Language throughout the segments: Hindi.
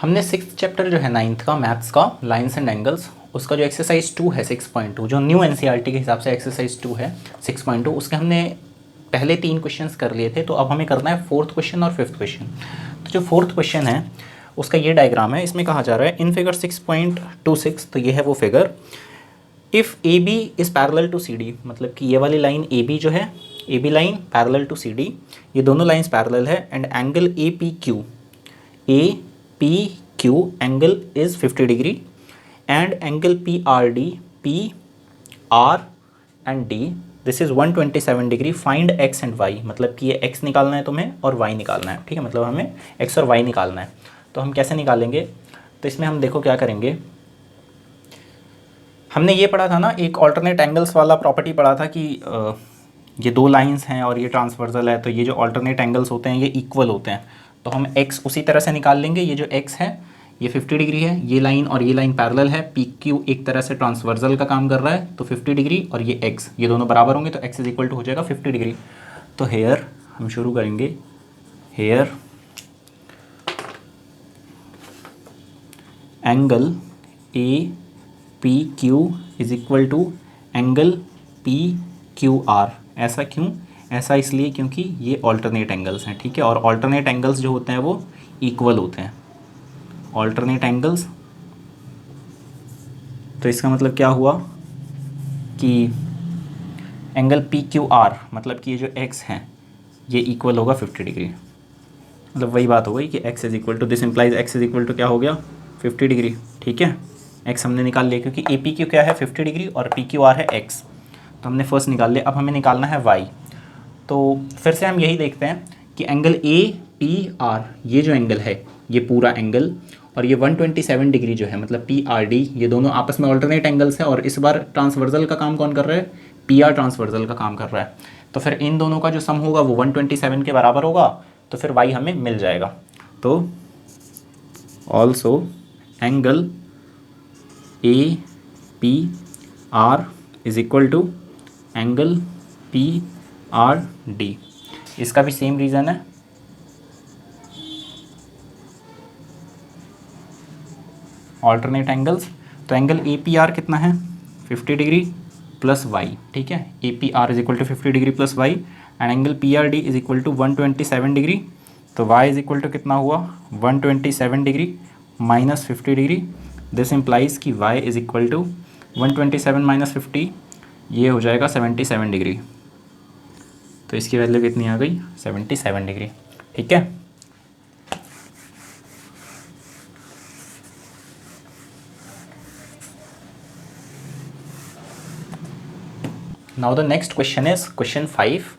हमने 6th चैप्टर जो है 9th का मैथ्स का लाइन्स एंड एंगल्स, उसका जो एक्सरसाइज 2 है 6.2, जो न्यू एनसीईआरटी के हिसाब से एक्सरसाइज 2 है 6.2, उसके हमने पहले 3 क्वेश्चंस कर लिए थे। तो अब हमें करना है 4th क्वेश्चन और 5th क्वेश्चन। तो जो 4th क्वेश्चन है उसका ये डायग्राम है। इसमें कहा जा रहा है इन फिगर 6.26, तो ये है वो figure, if A B is parallel to C D, मतलब कि ये वाली लाइन ए बी जो है, A B line parallel to C D, ये दोनों लाइन्स पैरेलल है, and angle A P Q angle is 50 degree and angle P R and D this is 127 degree, find X and Y, मतलब कि ये एक्स निकालना है तुम्हें और वाई निकालना है। ठीक है, मतलब हमें एक्स और वाई निकालना है। तो हम कैसे निकालेंगे? तो इसमें हम देखो क्या करेंगे। हमने ये पढ़ा था ना, एक ऑल्टरनेट एंगल्स वाला प्रॉपर्टी पढ़ा था कि ये दो लाइंस हैं और ये ट्रांसवर्सल है, तो ये जो ऑल्टरनेट एंगल्स होते हैं ये इक्वल होते हैं। तो हम x उसी तरह से निकाल लेंगे। ये जो x है ये 50 डिग्री है, ये लाइन और ये लाइन पैरेलल है, पी क्यू एक तरह से ट्रांसवर्सल का काम कर रहा है, तो 50 डिग्री और ये x, ये दोनों बराबर होंगे, तो x इज इक्वल टू हो जाएगा 50 डिग्री। तो हेयर हम शुरू करेंगे, here angle A P Q is equal to angle P Q R. ऐसा क्यों? ऐसा इसलिए क्योंकि ये ऑल्टरनेट एंगल्स हैं। ठीक है, और ऑल्टरनेट एंगल्स जो होते हैं वो इक्वल होते हैं, ऑल्टरनेट एंगल्स। तो इसका मतलब क्या हुआ कि एंगल पी क्यू आर, मतलब कि ये जो एक्स हैं ये इक्वल होगा 50 डिग्री। मतलब वही बात हो गई कि X is equal to, this implies X is equal to क्या हो गया 50 डिग्री। ठीक है, एक्स हमने निकाल लिया क्योंकि ए पी क्यू क्या है 50 डिग्री और पी क्यू आर है एक्स, तो हमने फर्स्ट निकाल लिया। अब हमें निकालना है वाई। तो फिर से हम यही देखते हैं कि एंगल ए पी आर, ये जो एंगल है ये पूरा एंगल, और ये 127 डिग्री जो है मतलब पी आर डी, ये दोनों आपस में ऑल्टरनेट एंगल्स हैं। और इस बार ट्रांसवर्सल का काम कौन कर रहा है? पी आर ट्रांसवर्सल का काम कर रहा है। तो फिर इन दोनों का जो सम होगा वो 127 के बराबर होगा, तो फिर वाई हमें मिल जाएगा। तो also angle A P R is equal to angle P R D. इसका भी सेम रीज़न है, ऑल्टरनेट एंगल्स। तो एंगल ए पी आर कितना है 50 डिग्री प्लस वाई। ठीक है, A P R is equal to 50 degree plus Y, and angle P R D is equal to 127 degree. तो वाई इज इक्वल टू कितना हुआ 127 degree minus 50 degree. This implies कि Y is equal to 127 minus 50, ये हो जाएगा 77 डिग्री। तो इसकी वैल्यू कितनी आ गई 77 डिग्री। ठीक है, now the next question is question 5.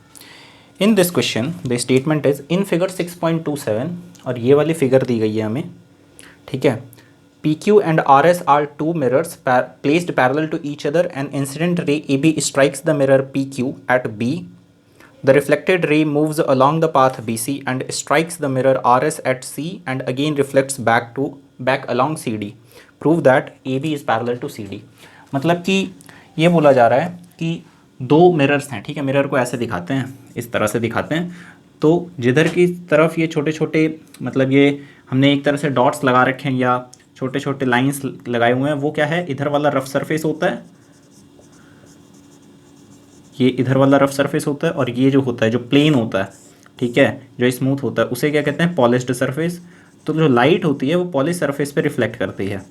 In this question the statement is in figure 6.27, और ये वाली फिगर दी गई है हमें। ठीक है, PQ and RS are two mirrors placed parallel to each other. An incident ray AB strikes the mirror PQ at B. The reflected ray moves along the path BC and strikes the mirror RS at C and again reflects back along CD. Prove that AB is parallel to CD. मतलब कि ये बोला जा रहा है कि दो मिरर्स हैं। ठीक है, मिरर को ऐसे दिखाते हैं, इस तरह से दिखाते हैं। तो जिधर की तरफ ये छोटे छोटे, मतलब ये हमने एक तरह से डॉट्स लगा रखे हैं या छोटे छोटे लाइंस लगाए हुए हैं, वो क्या है, इधर वाला रफ सरफेस होता है, ये इधर वाला रफ सरफेस होता है, और ये जो होता है जो प्लेन होता है, ठीक है, जो स्मूथ होता है, उसे क्या कहते हैं पॉलिश्ड सरफेस। तो जो लाइट होती है वो पॉलिश सरफेस पे रिफ्लेक्ट करती है।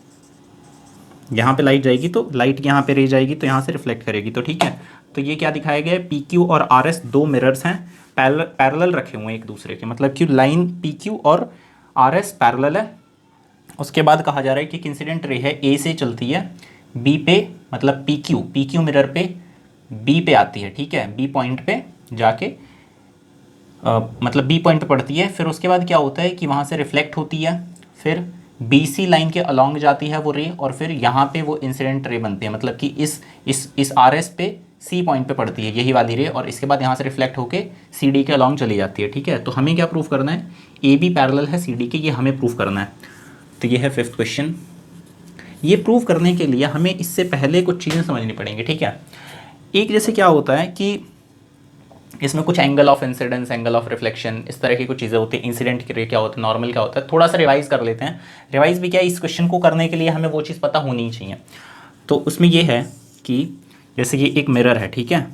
यहाँ पे लाइट जाएगी तो लाइट यहाँ पे रह जाएगी, तो यहाँ से रिफ्लेक्ट करेगी। तो ठीक है, तो ये क्या दिखाया गया है, पी क्यू और आर एस दो मिरर्स हैं, पैरेलल रखे हुए हैं एक दूसरे के, मतलब कि लाइन पी क्यू और आर एस पैरेलल है। उसके बाद कहा जा रहा है कि इंसिडेंट रे है ए से चलती है बी पे, मतलब पी क्यू मिरर पे बी पे आती है। ठीक है, बी पॉइंट पे जाके मतलब बी पॉइंट पे पड़ती है। फिर उसके बाद क्या होता है कि वहाँ से रिफ्लेक्ट होती है, फिर बी सी लाइन के अलॉन्ग जाती है वो रे, और फिर यहाँ पे वो इंसिडेंट रे बनती है, मतलब कि इस आर एस पे सी पॉइंट पे पड़ती है यही वाली रे, और इसके बाद यहाँ से रिफ्लेक्ट होके सी डी के अलॉन्ग चली जाती है। ठीक है, तो हमें क्या प्रूफ करना है, ए बी पैरेलल है सी डी के, ये हमें प्रूफ करना है। तो ये है 5th क्वेश्चन। ये प्रूफ करने के लिए हमें इससे पहले कुछ चीज़ें समझनी पड़ेंगी। ठीक है, एक जैसे क्या होता है कि इसमें कुछ angle of incidence, angle of reflection, इस तरह की कुछ चीज़ें होती हैं। इंसिडेंट की रे क्या होता है, नॉर्मल क्या होता है, थोड़ा सा रिवाइज कर लेते हैं। रिवाइज भी क्या है, इस क्वेश्चन को करने के लिए हमें वो चीज़ पता होनी ही चाहिए। तो उसमें ये है कि जैसे ये एक मिरर है, ठीक है,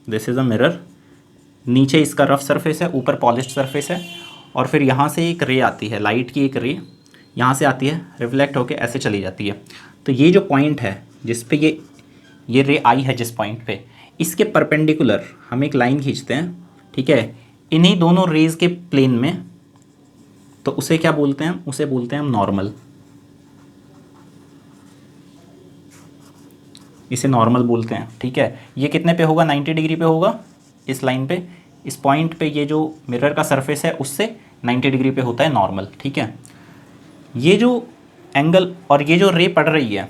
दिस इज़ अ मिरर, नीचे इसका रफ सरफेस है, ऊपर पॉलिश्ड सरफेस है, और फिर यहाँ से एक रे आती है, लाइट की एक रे यहाँ से आती है, रिफ्लेक्ट होकर ऐसे चली जाती है। तो ये जो पॉइंट है जिस पे ये रे आई है, जिस पॉइंट पे, इसके परपेंडिकुलर हम एक लाइन खींचते हैं, ठीक है, इन्हीं दोनों रेज के प्लेन में, तो उसे क्या बोलते हैं, उसे बोलते हैं हम नॉर्मल। इसे नॉर्मल बोलते हैं, ठीक है। ये कितने पे होगा, 90 डिग्री पे होगा, इस लाइन पे, इस पॉइंट पे ये जो मिरर का सरफेस है उससे 90 डिग्री पे होता है नॉर्मल, ठीक है। ये जो एंगल और ये जो रे पड़ रही है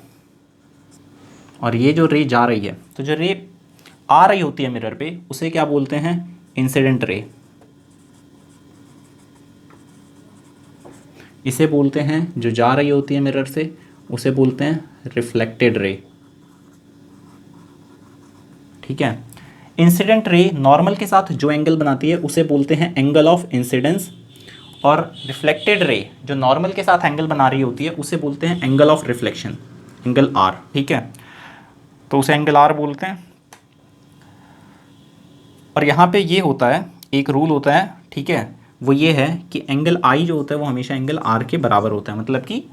और ये जो रे जा रही है, तो जो रे आ रही होती है मिरर पे उसे क्या बोलते हैं, इंसिडेंट रे। इसे बोलते हैं, जो जा रही होती है मिरर से उसे बोलते हैं रिफ्लेक्टेड रे, ठीक है। इंसिडेंट रे नॉर्मल के साथ जो एंगल बनाती है उसे बोलते हैं एंगल ऑफ इंसिडेंस, और रिफ्लेक्टेड रे जो नॉर्मल के साथ एंगल बना रही होती है उसे बोलते हैं angle of reflection, angle R, ठीक है। तो उसे एंगल आर बोलते हैं। और यहाँ पे ये होता है, एक रूल होता है, ठीक है, वो ये है कि एंगल आई जो होता है वो हमेशा एंगल आर के बराबर होता है। मतलब कि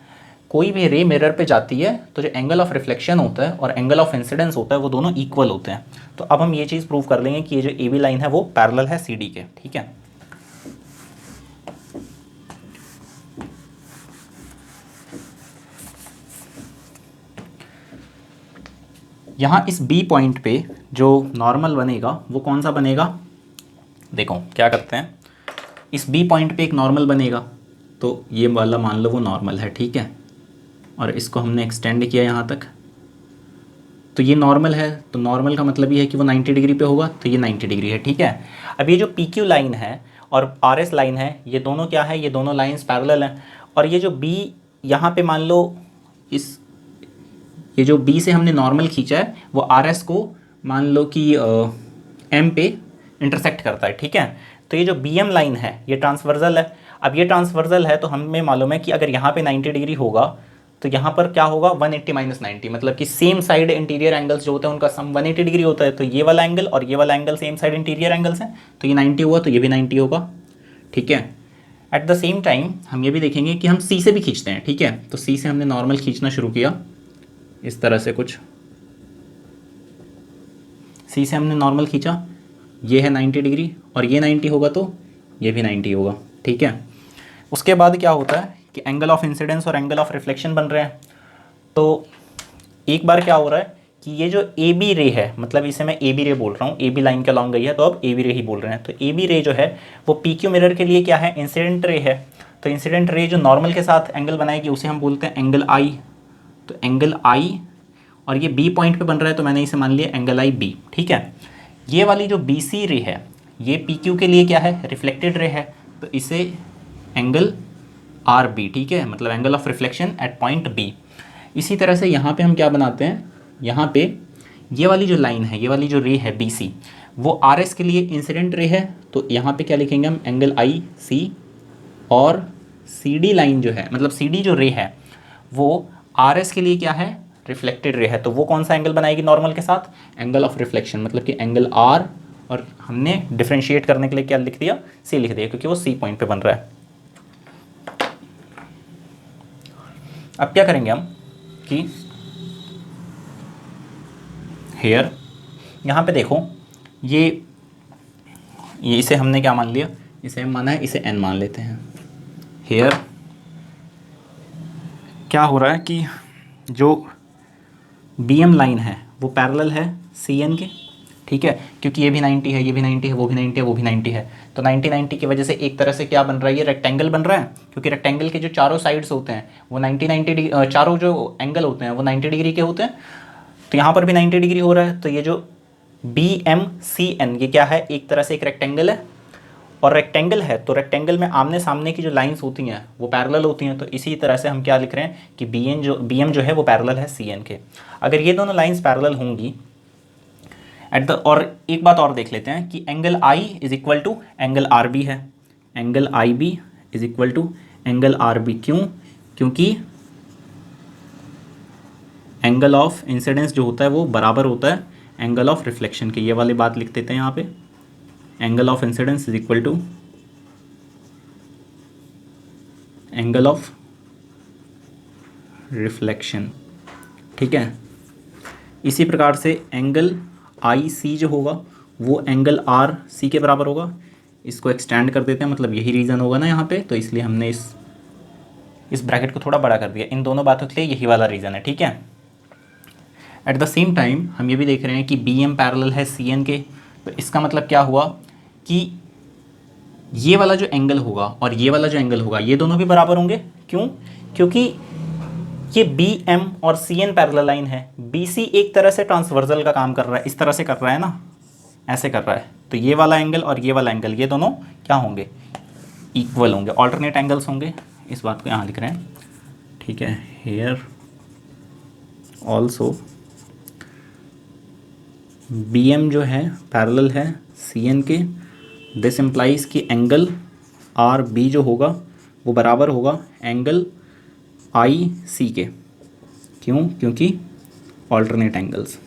कोई भी रे मिरर पे जाती है तो जो एंगल ऑफ रिफ्लेक्शन होता है और एंगल ऑफ इंसिडेंस होता है वो दोनों इक्वल होते हैं। तो अब हम ये चीज़ प्रूव कर लेंगे कि ये जो ए बी लाइन है वो पैरेलल है सी डी के, ठीक है। यहाँ इस बी पॉइंट पे जो नॉर्मल बनेगा वो कौन सा बनेगा, देखो क्या करते हैं, इस बी पॉइंट पे एक नॉर्मल बनेगा, तो ये वाला मान लो वो नॉर्मल है, ठीक है, और इसको हमने एक्सटेंड किया यहाँ तक, तो ये नॉर्मल है, तो नॉर्मल का मतलब ये है कि वो 90 डिग्री पे होगा, तो ये 90 डिग्री है, ठीक है। अब ये जो पी क्यू लाइन है और आर एस लाइन है, ये दोनों क्या है, ये दोनों लाइंस पैरेलल हैं। और ये जो बी यहाँ पे मान लो ये जो बी से हमने नॉर्मल खींचा है वो आर एस को मान लो कि एम पे इंटरसेक्ट करता है, ठीक है। तो ये जो बी एम लाइन है ये ट्रांसवर्जल है। अब ये ट्रांसवर्जल है तो हमें मालूम है कि अगर यहाँ पे 90 डिग्री होगा तो यहाँ पर क्या होगा, 180 माइनस 90, मतलब कि सेम साइड इंटीरियर एंगल्स जो होते हैं उनका सम 180 डिग्री होता है। तो ये वाला एंगल और ये वाला angle same side interior angles हैं, तो ये 90 हुआ तो ये भी 90 होगा, ठीक है। एट द सेम टाइम हम ये भी देखेंगे कि हम सी से भी खींचते हैं, ठीक है। तो सी से हमने नॉर्मल खींचना शुरू किया इस तरह से, कुछ सी से हमने नॉर्मल खींचा, ये है 90 डिग्री और ये 90 होगा तो ये भी 90 होगा, ठीक है। उसके बाद क्या होता है कि एंगल ऑफ इंसिडेंस और एंगल ऑफ रिफ्लेक्शन बन रहे हैं। तो एक बार क्या हो रहा है कि ये जो ए बी रे है, मतलब इसे मैं ए बी रे बोल रहा हूँ, ए बी लाइन के अलॉन्ग गई है तो अब ए बी रे ही बोल रहे हैं। तो ए बी रे जो है वो पी क्यू मिरर के लिए क्या है, इंसिडेंट रे है। तो इंसिडेंट रे जो नॉर्मल के साथ एंगल बनाएगी उसे हम बोलते हैं एंगल आई। तो एंगल आई, और ये बी पॉइंट पे बन रहा है तो मैंने इसे मान लिया एंगल आई बी, ठीक है। ये वाली जो बी सी रे है ये पी क्यू के लिए क्या है, रिफ्लेक्टेड रे है, तो इसे एंगल आर बी, ठीक है, मतलब angle of reflection at point B. इसी तरह से यहाँ पे हम क्या बनाते हैं, यहाँ पे ये वाली जो लाइन है, ये वाली जो रे है बी सी, वो आर एस के लिए इंसिडेंट रे है, तो यहाँ पे क्या लिखेंगे हम, एंगल आई सी। और सी डी लाइन जो है, मतलब सी डी जो रे है वो आर एस के लिए क्या है, रिफ्लेक्टेड रे है। तो वो कौन सा एंगल बनाएगी नॉर्मल के साथ, एंगल ऑफ रिफ्लेक्शन, मतलब कि एंगल आर, और हमने डिफ्रेंशिएट करने के लिए क्या लिख दिया, सी लिख दिया, क्योंकि वो सी पॉइंट पे बन रहा है। अब क्या करेंगे हम कि हेयर, यहाँ पे देखो ये इसे हमने क्या मान लिया, इसे हम माना है, इसे एन मान लेते हैं। हेयर क्या हो रहा है कि जो बी एम लाइन है वो पैरेलल है सी एन के, ठीक है, क्योंकि ये भी 90 है, ये भी 90 है, वो भी 90 है, वो भी 90 है। तो 90 की वजह से एक तरह से क्या बन रहा है, ये रेक्टेंगल बन रहा है, क्योंकि रेक्टेंगल के जो चारों साइड्स होते हैं वो 90 डिग्री, चारों जो एंगल होते हैं वो 90 डिग्री के होते हैं। तो यहाँ पर भी 90 डिग्री हो रहा है। तो ये जो बी एम सी एन ये क्या है, एक तरह से एक रेक्टेंगल है, और रेक्टेंगल है तो रेक्टेंगल में आमने सामने की जो लाइंस होती हैं वो पैरेलल होती हैं। तो इसी तरह से हम क्या लिख रहे हैं कि बी एम जो है वो पैरेलल है सी एन के। अगर ये दोनों लाइंस पैरेलल होंगी और एक बात और देख लेते हैं कि angle I is equal to angle R B है, angle I B is equal to angle R B. क्यों? क्योंकि एंगल ऑफ इंसिडेंस जो होता है वो बराबर होता है एंगल ऑफ रिफ्लेक्शन के। ये वाली बात लिख देते हैं यहाँ पे, angle of incidence is equal to angle of reflection. ठीक है, इसी प्रकार से एंगल आई सी जो होगा वो एंगल आर सी के बराबर होगा। इसको एक्सटेंड कर देते हैं, मतलब यही रीज़न होगा ना यहाँ पे, तो इसलिए हमने इस ब्रैकेट को थोड़ा बड़ा कर दिया। इन दोनों बातों के लिए यही वाला रीज़न है। ठीक है, एट द सेम टाइम हम ये भी देख रहे हैं कि बी एम पैरेलल है सी एन के, तो इसका मतलब क्या हुआ कि ये वाला जो एंगल होगा और ये वाला जो एंगल होगा ये दोनों भी बराबर होंगे। क्यों? क्योंकि ये बी एम और सी एन पैरेलल लाइन है, बी सी एक तरह से ट्रांसवर्सल का काम कर रहा है, इस तरह से कर रहा है ना, ऐसे कर रहा है, तो ये वाला एंगल और ये वाला एंगल ये दोनों क्या होंगे? इक्वल होंगे, ऑल्टरनेट एंगल्स होंगे। इस बात को यहाँ लिख रहे हैं। ठीक है, हेयर ऑल्सो बी एम जो है पैरेलल है सी एन के, दिस इम्प्लाइज कि एंगल आर बी जो होगा वो बराबर होगा एंगल आई सी के। क्यों? क्योंकि ऑल्टरनेट एंगल्स।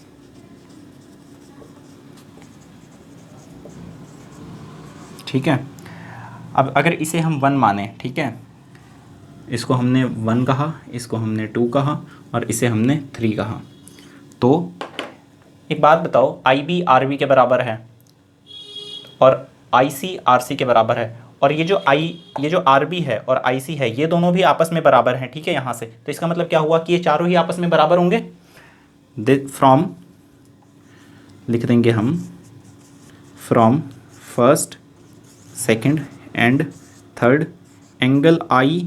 ठीक है, अब अगर इसे हम 1 माने, ठीक है, इसको हमने 1 कहा, इसको हमने 2 कहा और इसे हमने 3 कहा, तो एक बात बताओ, आई बी आर बी के बराबर है और आई सी आर सी के बराबर है, और ये जो आर बी है और आई सी है ये दोनों भी आपस में बराबर हैं। ठीक है, यहाँ से तो इसका मतलब क्या हुआ कि ये चारों ही आपस में बराबर होंगे। फ्रॉम लिख देंगे हम, from first second and third angle I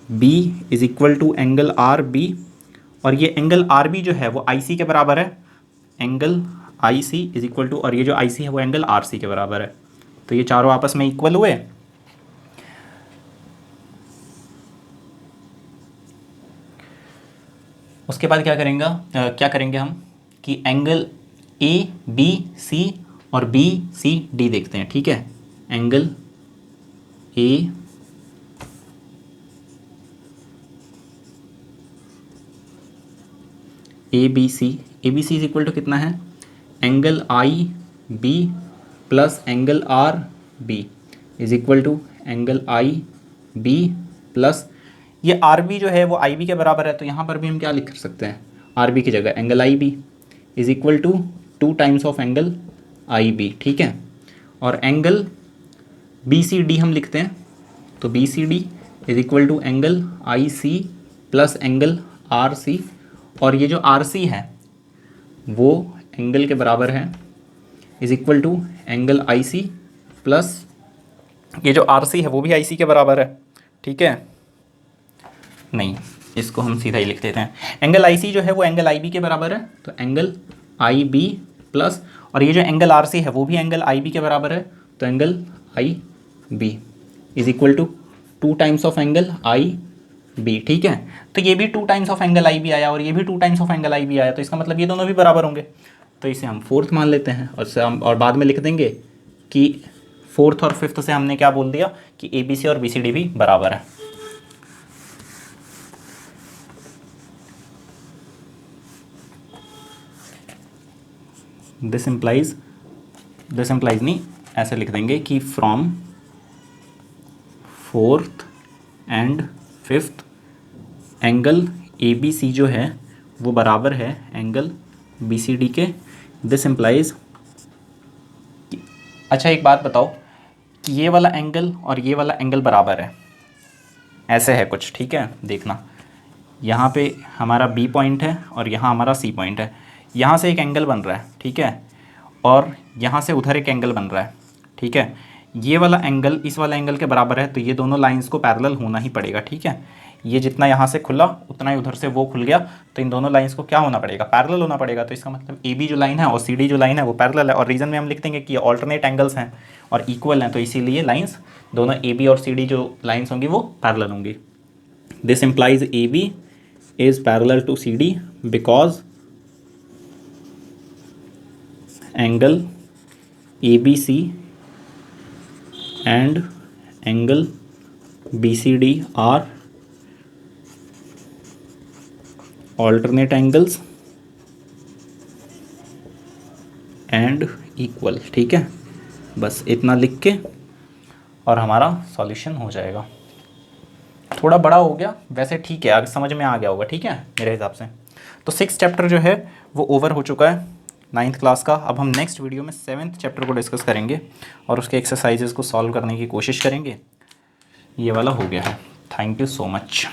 B is equal to angle R B, और ये एंगल आर बी जो है वो आई सी के बराबर है, angle I C is equal to, और ये जो आई सी है वो एंगल आर सी के बराबर है, तो ये चारों आपस में इक्वल हुए। उसके बाद क्या करेंगे हम कि एंगल ए बी सी और बी सी डी देखते हैं। ठीक है, angle A B C is equal to कितना है? Angle I B plus angle R B is equal to angle I B plus, ये आर बी जो है वो आई बी के बराबर है, तो यहाँ पर भी हम क्या लिख सकते हैं? आर बी की जगह angle I B is equal to 2 times of angle I B. ठीक है, और एंगल बी सी डी हम लिखते हैं, तो B C D is equal to angle I C plus angle R C, और ये जो आर सी है वो एंगल के बराबर है is equal to angle I C plus ये जो आर सी है वो भी आई सी के बराबर है। ठीक है, नहीं, इसको हम सीधा ही लिख देते हैं, एंगल आई सी जो है वो एंगल आई बी के बराबर है, तो एंगल आई बी प्लस, और ये जो एंगल आर सी है वो भी एंगल आई बी के बराबर है, तो angle I B is equal to 2 times of angle I B. ठीक है, तो ये भी 2 times of angle I B आया और ये भी 2 times of angle I B आया, तो इसका मतलब ये दोनों भी बराबर होंगे, तो इसे हम 4th मान लेते हैं, और बाद में लिख देंगे कि 4th और 5th से हमने क्या बोल दिया कि ए बी सी और बी सी डी भी बराबर है। दिस इम्प्लाइज नहीं, ऐसे लिख देंगे कि from 4th and 5th angle A B C जो है वो बराबर है एंगल बी सी डी के। दिस इम्प्लाइज, अच्छा एक बात बताओ कि ये वाला एंगल और ये वाला एंगल बराबर है, ऐसे है कुछ। ठीक है, देखना, यहाँ पे हमारा बी पॉइंट है और यहाँ हमारा सी पॉइंट है, यहाँ से एक एंगल बन रहा है। ठीक है, और यहाँ से उधर एक एंगल बन रहा है। ठीक है, ये वाला एंगल इस वाला एंगल के बराबर है, तो ये दोनों लाइंस को पैरेलल होना ही पड़ेगा। ठीक है, ये जितना यहाँ से खुला उतना ही उधर से वो खुल गया, तो इन दोनों लाइंस को क्या होना पड़ेगा? पैरेलल होना पड़ेगा। तो इसका मतलब ए बी जो लाइन है और सी डी जो लाइन है वो पैरेलल है, और रीजन में हम लिख देंगे कि ऑल्टरनेट एंगल्स हैं और इक्वल हैं, तो इसीलिए लाइंस दोनों ए बी और सी डी जो लाइन्स होंगी वो पैरेलल होंगी। This implies A B is parallel to C D because angle ABC and angle BCD are alternate angles and equal। ठीक है, बस इतना लिख के और हमारा सॉल्यूशन हो जाएगा। थोड़ा बड़ा हो गया वैसे, ठीक है, आगे समझ में आ गया होगा, ठीक है मेरे हिसाब से। तो 6th चैप्टर जो है वो ओवर हो चुका है 9th क्लास का। अब हम नेक्स्ट वीडियो में 7th चैप्टर को डिस्कस करेंगे और उसके एक्सरसाइजेस को सॉल्व करने की कोशिश करेंगे। ये वाला हो गया है। Thank you so much.